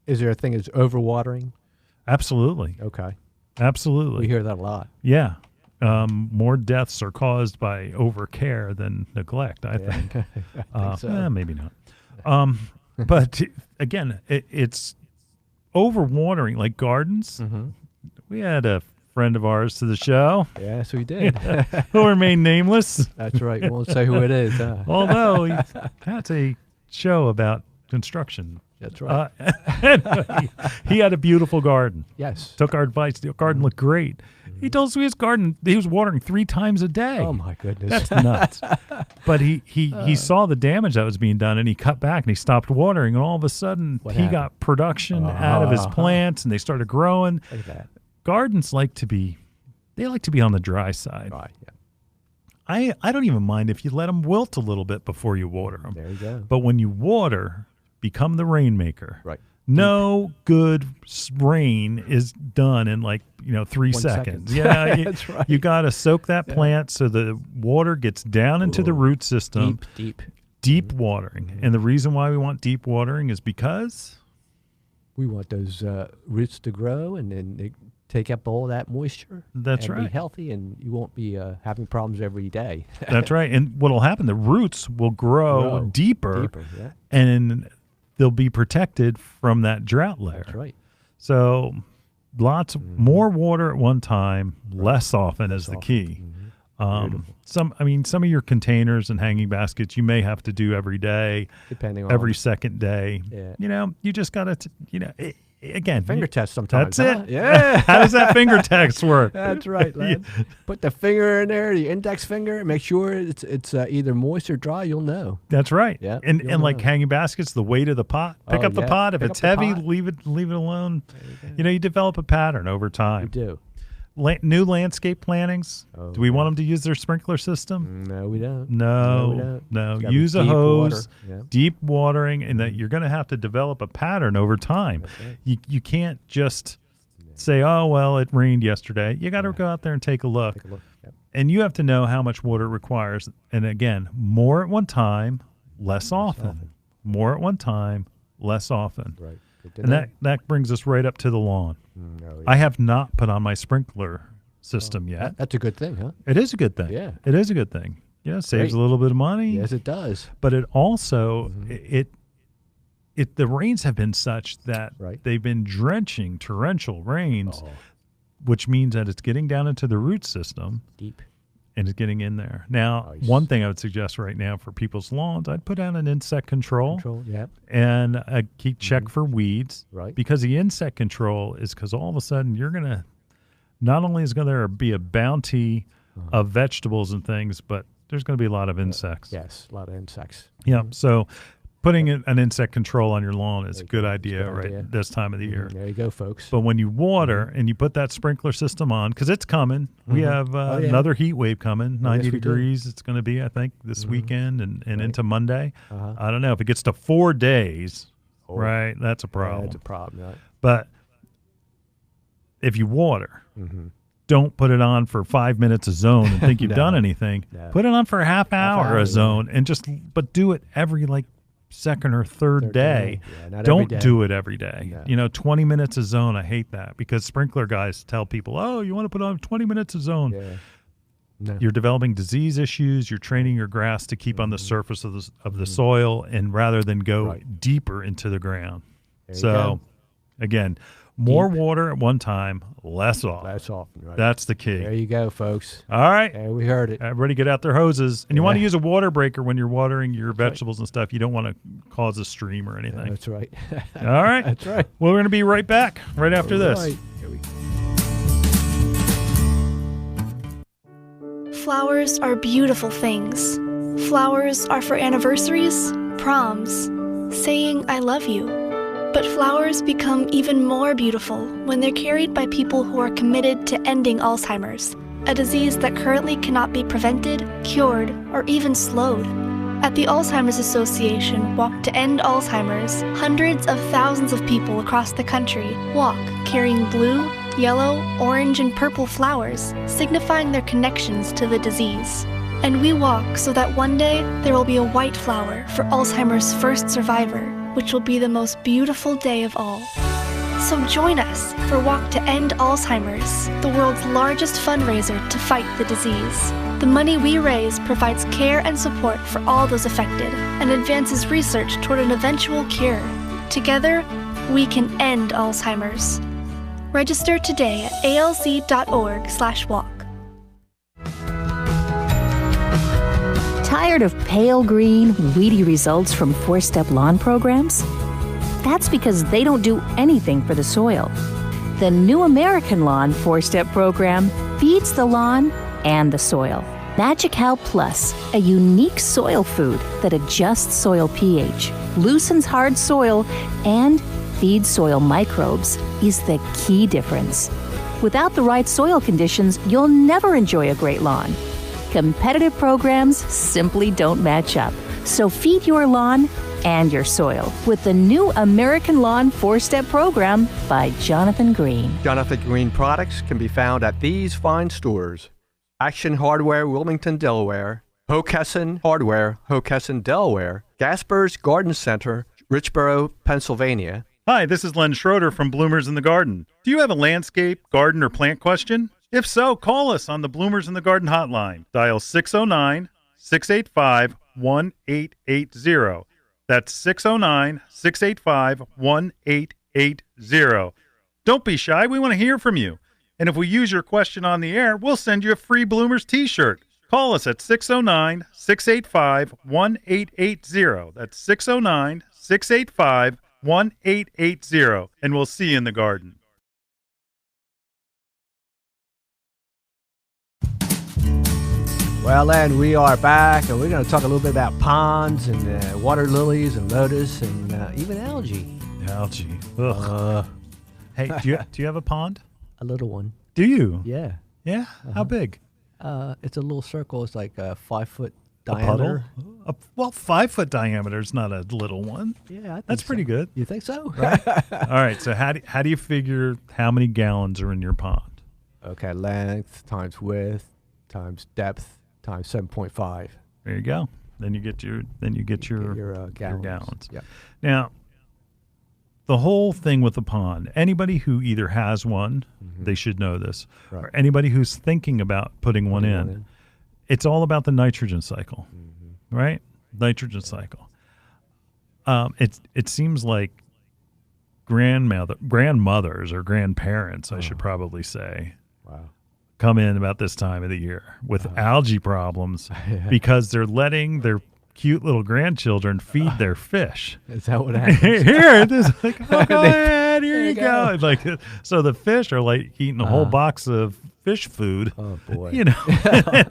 is there a thing as overwatering? Absolutely. Okay. Absolutely. We hear that a lot. Yeah. More deaths are caused by overcare than neglect, I think. I think so. Maybe not. But again, it's overwatering, like gardens. Mm-hmm. We had a friend of ours to the show Yes, we did. who remained nameless, That's right. We won't say who it is. Huh? although that's a show about construction. That's right. He had a beautiful garden. Yes. Took our advice. The garden looked great. He told us his garden, he was watering 3 times a day. Oh, my goodness. That's nuts. But he saw the damage that was being done, and he cut back, and he stopped watering, and all of a sudden, got production out of his plants, and they started growing. Look at that. Gardens like to be on the dry side. Right, yeah. I don't even mind if you let them wilt a little bit before you water them. There you go. But when you water, become the rainmaker. Right. No good rain is done in 3 seconds. Yeah, That's right. You got to soak that plant so the water gets down into the root system. Deep watering. And the reason why we want deep watering is because we want those roots to grow and then they take up all that moisture. That's and right. Be healthy, and you won't be having problems every day. That's right. And what will happen? The roots will grow deeper, yeah. and they'll be protected from that drought layer. That's right. So lots more water at one time, less often is the key. Some of your containers and hanging baskets you may have to do every day, depending on every second day. Yeah. You just got to, again, finger test sometimes. That's huh? it. Yeah. How does that finger test work? That's right, lad. Put the finger in there, the index finger. Make sure it's either moist or dry. You'll know. That's right. Yeah. And like hanging baskets, the weight of the pot. Pick up the pot. If it's heavy, leave it alone. You develop a pattern over time. You do. New landscape plantings. Do we want them to use their sprinkler system? No, we don't. No. Use a hose, deep watering, and that you're going to have to develop a pattern over time. Right. You can't just say, oh, well, it rained yesterday. You got to go out there and take a look. Yep. And you have to know how much water it requires. And again, more at one time, less often. More at one time, less often. Right. And that brings us right up to the lawn. I have not put on my sprinkler system yet. That's a good thing, huh? It is a good thing. Yeah. It is a good thing. Yeah, it saves a little bit of money. Yes, it does. But it also, the rains have been such that they've been drenching, torrential rains, which means that it's getting down into the root system. Deep. And it's getting in there. Now, one thing I would suggest right now for people's lawns, I'd put out an insect control. And check for weeds. Right. Because the insect control is because all of a sudden you're going to, not only is going to be a bounty of vegetables and things, but there's going to be a lot of insects. Yes, a lot of insects. Yeah. So putting an insect control on your lawn is a good idea this time of the year. There you go, folks. But when you water and you put that sprinkler system on, because it's coming, we have another heat wave coming, 90 degrees it's going to be, I think, this weekend and into Monday. I don't know. If it gets to 4 days, that's a problem. That's a problem, right? But if you water, don't put it on for 5 minutes a zone and think you've done anything. No. Put it on for a half hour a zone and but do it every second or third day. Yeah, don't do it every day. No. 20 minutes a zone. I hate that because sprinkler guys tell people, oh, you want to put on 20 minutes a zone. Yeah. No. You're developing disease issues. You're training your grass to keep on the surface of the soil and rather than go deeper into the ground. So again, more water at one time, less often. Less often, right. That's the key. There you go, folks. All right. Yeah, we heard it. Everybody get out their hoses. And you want to use a water breaker when you're watering your vegetables and stuff. You don't want to cause a stream or anything. Yeah, that's right. All right. That's right. Well, we're going to be right back right after this. Right. Here we go. Flowers are beautiful things. Flowers are for anniversaries, proms, saying I love you. But flowers become even more beautiful when they're carried by people who are committed to ending Alzheimer's, a disease that currently cannot be prevented, cured, or even slowed. At the Alzheimer's Association Walk to End Alzheimer's, hundreds of thousands of people across the country walk carrying blue, yellow, orange, and purple flowers, signifying their connections to the disease. And we walk so that one day there will be a white flower for Alzheimer's first survivor, which will be the most beautiful day of all. So join us for Walk to End Alzheimer's, the world's largest fundraiser to fight the disease. The money we raise provides care and support for all those affected and advances research toward an eventual cure. Together, we can end Alzheimer's. Register today at alz.org/walk. Tired of pale green, weedy results from four-step lawn programs? That's because they don't do anything for the soil. The New American Lawn four-step program feeds the lawn and the soil. Magical Plus, a unique soil food that adjusts soil pH, loosens hard soil, and feeds soil microbes, is the key difference. Without the right soil conditions, you'll never enjoy a great lawn. Competitive programs simply don't match up. So feed your lawn and your soil with the New American Lawn four-step program by Jonathan Green. Jonathan Green products can be found at these fine stores: Action Hardware, Wilmington, Delaware; Hockessin Hardware, Hockessin, Delaware; Gasper's Garden Center, Richboro, Pennsylvania. Hi, this is Len Schroeder from Bloomers in the Garden. Do you have a landscape, garden, or plant question? If so, call us on the Bloomers in the Garden hotline. Dial 609-685-1880. That's 609-685-1880. Don't be shy. We want to hear from you. And if we use your question on the air, we'll send you a free Bloomers t-shirt. Call us at 609-685-1880. That's 609-685-1880. And we'll see you in the garden. Well, and we are back, and we're going to talk a little bit about ponds and water lilies and lotus and even algae. Algae. Ugh. Hey, do you have a pond? A little one. Do you? Yeah. Yeah? How big? It's a little circle. It's like a 5-foot A diameter. puddle? Well, 5-foot diameter is not a little one. Yeah, I think That's pretty good. You think so? All right, so how do you figure how many gallons are in your pond? Okay, length times width times depth times 7.5. There you go. Then you get your gallons. Yeah. Now, the whole thing with the pond, anybody who either has one, they should know this, or anybody who's thinking about putting one in, it's all about the nitrogen cycle, right? Nitrogen cycle. It seems like grandmothers or grandparents, I should probably say, come in about this time of the year with algae problems because they're letting their cute little grandchildren feed their fish. Is that what happens? Here it is. Like, oh, go ahead. Here you go. And like, so the fish are like eating a whole box of fish food. Oh boy! You know,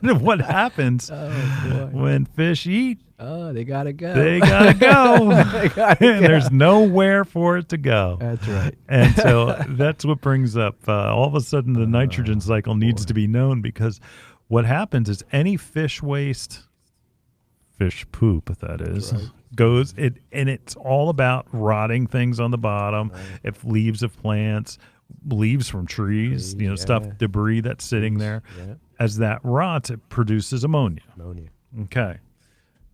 and what happens when fish eat? Oh, they gotta go. They gotta go. They gotta go. And there's nowhere for it to go. That's right. And so that's what brings up all of a sudden the nitrogen cycle needs to be known, because what happens is any fish waste, fish poop, that is, goes it, and it's all about rotting things on the bottom. If leaves of plants, leaves from trees, stuff, debris that's sitting there. Yeah. As that rots, it produces ammonia. Okay.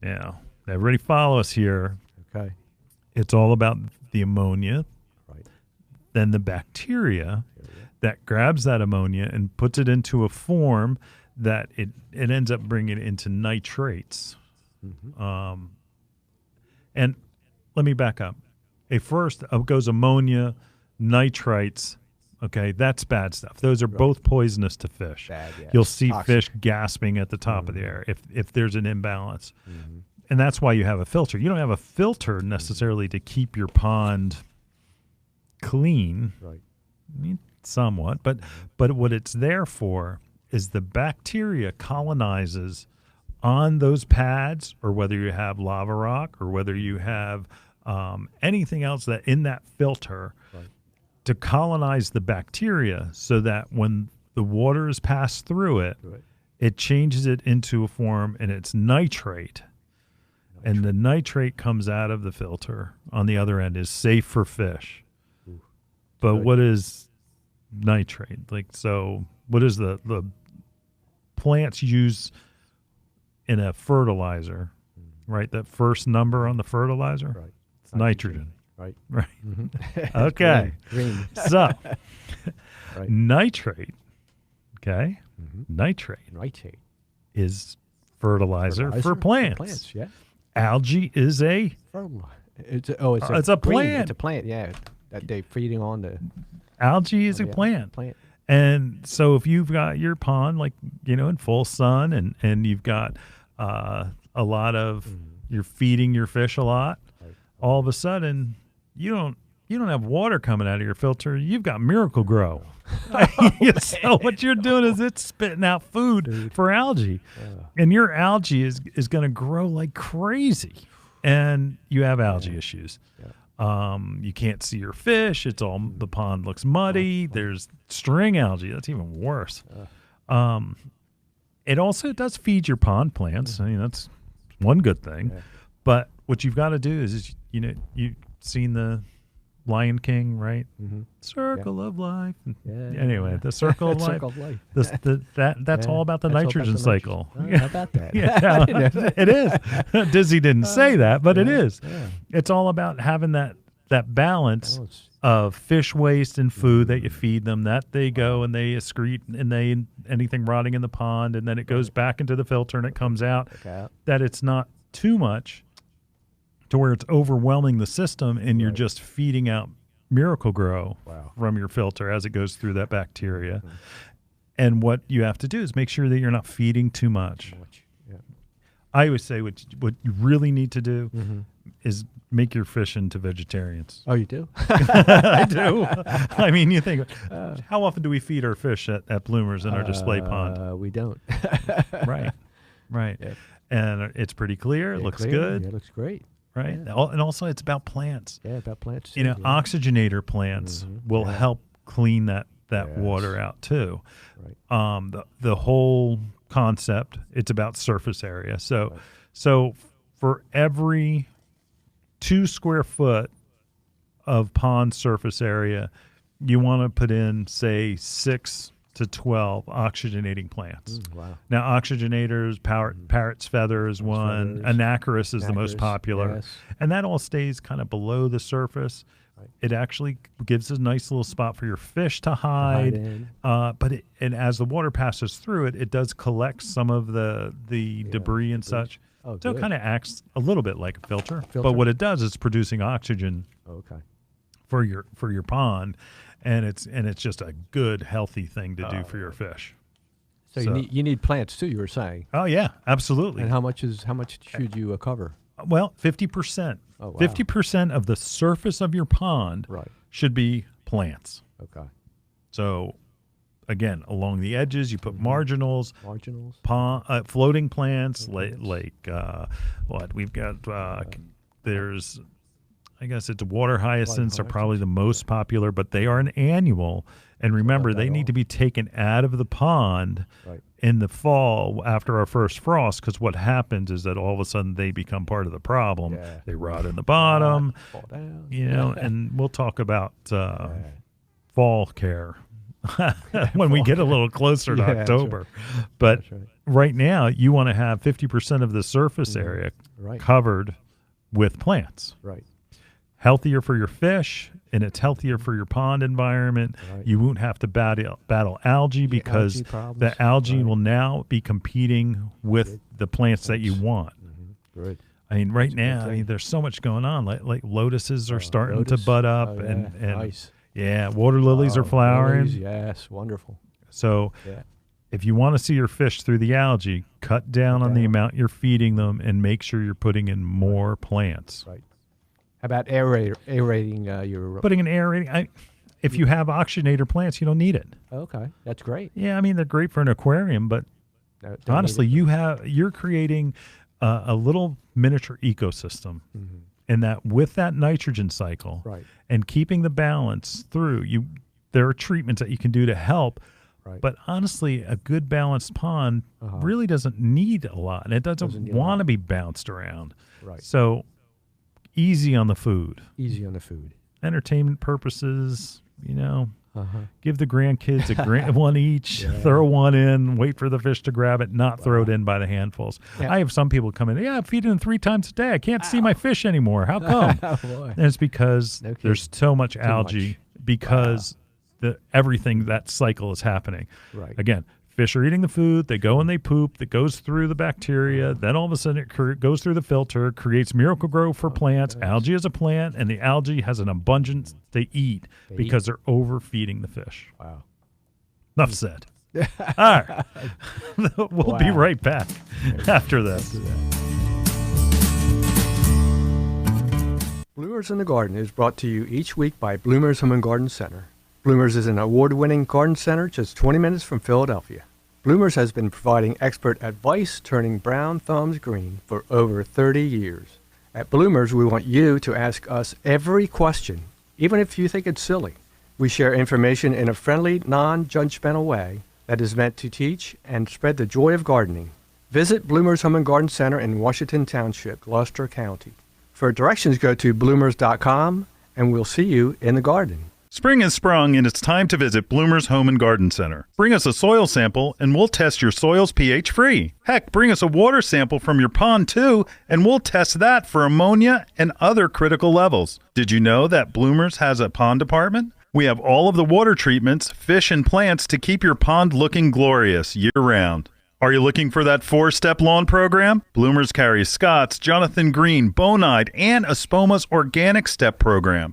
Now, everybody follow us here. Okay. It's all about the ammonia. Right. Then the bacteria that grabs that ammonia and puts it into a form that it ends up bringing it into nitrates. And let me back up. First goes ammonia, nitrites. Okay, that's bad stuff. Those are both poisonous to fish. Bad, yeah. You'll see Toxic. fish gasping at the top of the air if there's an imbalance. And that's why you have a filter. You don't have a filter necessarily to keep your pond clean. Right. I mean, somewhat, but what it's there for is the bacteria colonizes on those pads, or whether you have lava rock or whether you have anything else that in that filter, to colonize the bacteria so that when the water is passed through it, it changes it into a form, and it's nitrate. And the nitrate comes out of the filter on the other end, is safe for fish. But what is nitrate? Like, so what is the plants use in a fertilizer, right? That first number on the fertilizer? Right. It's nitrogen. Right. Okay. Green. So, nitrate, nitrate is fertilizer for plants. Plants, yeah. Algae is a It's a plant. It's a plant, yeah. That they're feeding on the algae is a plant. And so if you've got your pond, like, in full sun, and you've got a lot of you're feeding your fish a lot, all of a sudden you don't have water coming out of your filter. You've got Miracle Grow. So what you're doing is it's spitting out food for algae, and your algae is going to grow like crazy, and you have algae issues. You can't see your fish. The pond looks muddy. There's string algae. That's even worse. It also does feed your pond plants. I mean, that's one good thing. But what you've got to do is you've seen the Lion King, right? Circle of life. Anyway, the circle of life. Circle of life. That's all about the nitrogen cycle. How about that? It is. Dizzy didn't say that, but it is. It's all about having that balance of fish waste and food that you feed them, that they go and they excrete and anything rotting in the pond, and then it goes back into the filter and it comes out. That it's not too much to where it's overwhelming the system and you're just feeding out Miracle Grow from your filter as it goes through that bacteria. And what you have to do is make sure that you're not feeding too much. I always say what you really need to do is make your fish into vegetarians. Oh, you do? I do. I mean, you think, how often do we feed our fish at Bloomers in our display pond? We don't. Right. Yep. And it's pretty clear. It looks good. Yeah, it looks great. Right. Yeah. And also it's about plants. Yeah, about plants. Too, oxygenator plants will help clean that water out too. Right. The whole concept, it's about surface area. So for every 2 square foot of pond surface area, you want to put in, say, 6 to 12 oxygenating plants. Now, oxygenators, parrot's feather is one. Anacharis is the most popular. And that all stays kind of below the surface. It actually gives a nice little spot for your fish to hide. But as the water passes through it, it does collect some of the debris and such. So it kind of acts a little bit like a filter. But what it does is producing oxygen for your pond. And it's just a good, healthy thing to do for your fish. So you need plants too. You were saying. Oh yeah, absolutely. And how much should you cover? Well, 50%. 50% of the surface of your pond should be plants. So, again, along the edges, you put marginals, pond, floating plants, like what we've got. There's. I guess it's water hyacinths are probably the most popular, but they are an annual. And remember, they need to be taken out of the pond in the fall after our first frost, because what happens is that all of a sudden they become part of the problem. They rot in the bottom, fall down. And we'll talk about fall care when we get a little closer to October. But right now, you want to have 50% of the surface area covered with plants. Healthier for your fish, and it's healthier for your pond environment. You won't have to battle algae because the algae will now be competing with the plants that you want. I mean, right now, there's so much going on. Like lotuses are starting to bud up, and nice. Water lilies are flowering. Lilies, yes, wonderful. So if you want to see your fish through the algae, cut down on the amount you're feeding them and make sure you're putting in more plants. How about aerating your... Putting an aerating... If you have oxygenator plants, you don't need it. Okay, that's great. Yeah, I mean, they're great for an aquarium, but honestly, you're creating a little miniature ecosystem. And that with that nitrogen cycle and keeping the balance through, there are treatments that you can do to help. But honestly, a good balanced pond really doesn't need a lot, and it doesn't want to be bounced around. So... easy on the food. Entertainment purposes, give the grandkids one each, throw one in, wait for the fish to grab it, not throw it in by the handfuls. I have some people come in, I'm feeding them 3 times a day. I can't see my fish anymore. How come? And it's because there's so much algae because everything, that cycle is happening. Again, fish are eating the food, they go and they poop, that goes through the bacteria, then all of a sudden it goes through the filter, creates Miracle Grow for plants. Algae is a plant, and the algae has an abundance to eat because they're overfeeding the fish. Enough said. All right. We'll be right back after this. Bloomers in the Garden is brought to you each week by Bloomers Home and Garden Center. Bloomers is an award-winning garden center just 20 minutes from Philadelphia. Bloomers has been providing expert advice turning brown thumbs green for over 30 years. At Bloomers, we want you to ask us every question, even if you think it's silly. We share information in a friendly, non-judgmental way that is meant to teach and spread the joy of gardening. Visit Bloomers Home and Garden Center in Washington Township, Gloucester County. For directions, go to bloomers.com, and we'll see you in the garden. Spring has sprung, and it's time to visit Bloomer's Home and Garden Center. Bring us a soil sample, and we'll test your soil's pH free. Heck, bring us a water sample from your pond, too, and we'll test that for ammonia and other critical levels. Did you know that Bloomers has a pond department? We have all of the water treatments, fish, and plants to keep your pond looking glorious year-round. Are you looking for that 4-step lawn program? Bloomers carries Scott's, Jonathan Green, Bonide, and Espoma's Organic Step program.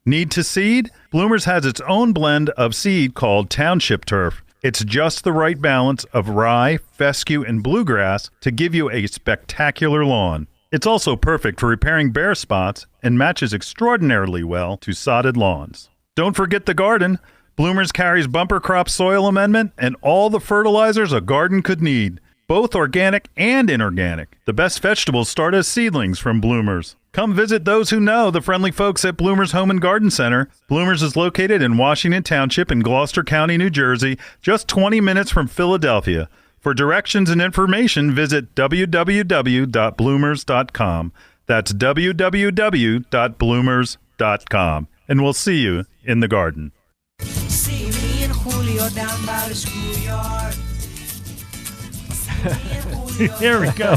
Need to seed? Bloomers has its own blend of seed called Township Turf. It's just the right balance of rye, fescue, and bluegrass to give you a spectacular lawn. It's also perfect for repairing bare spots and matches extraordinarily well to sodded lawns. Don't forget the garden. Bloomers carries bumper crop soil amendment and all the fertilizers a garden could need, both organic and inorganic. The best vegetables start as seedlings from Bloomers. Come visit those who know the friendly folks at Bloomers Home and Garden Center. Bloomers is located in Washington Township in Gloucester County, New Jersey, just 20 minutes from Philadelphia. For directions and information, visit www.bloomers.com. That's www.bloomers.com. And we'll see you in the garden. See me and Julio down by the schoolyard. There we go.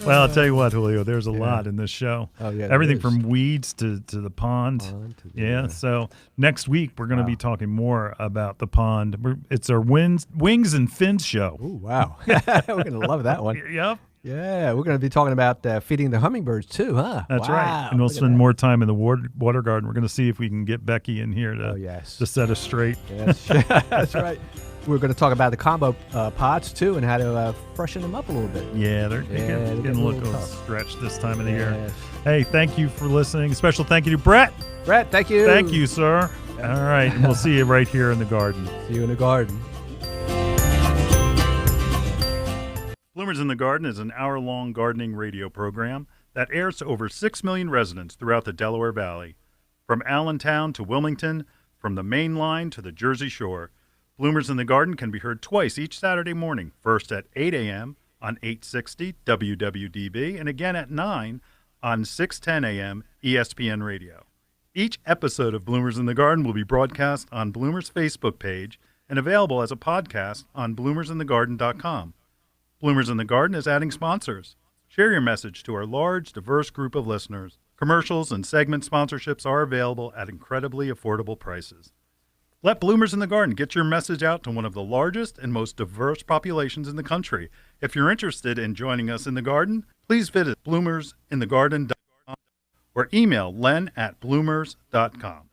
Well, I'll tell you what, Julio, there's a lot in this show. Oh, yeah, everything from weeds to the pond. So next week we're going to be talking more about the pond. It's our wings and fins show. Ooh, wow. We're going to love that one. Yep. Yeah, we're going to be talking about feeding the hummingbirds too, huh? That's wow. right. And we'll spend more time in the water garden. We're going to see if we can get Becky in here to set us straight. Yes, that's right. We're going to talk about the combo pots too and how to freshen them up a little bit. Yeah, they're getting a little stretched this time of the year. Yes. Hey, thank you for listening. Special thank you to Brett. Brett, thank you. Thank you, sir. All right, and we'll see you right here in the garden. See you in the garden. Bloomers in the Garden is an hour-long gardening radio program that airs to over 6 million residents throughout the Delaware Valley. From Allentown to Wilmington, from the Main Line to the Jersey Shore, Bloomers in the Garden can be heard twice each Saturday morning, first at 8 a.m. on 860 WWDB and again at 9 on 610 a.m. ESPN Radio. Each episode of Bloomers in the Garden will be broadcast on Bloomers' Facebook page and available as a podcast on bloomersinthegarden.com. Bloomers in the Garden is adding sponsors. Share your message to our large, diverse group of listeners. Commercials and segment sponsorships are available at incredibly affordable prices. Let Bloomers in the Garden get your message out to one of the largest and most diverse populations in the country. If you're interested in joining us in the garden, please visit bloomersinthegarden.com or email len@bloomers.com.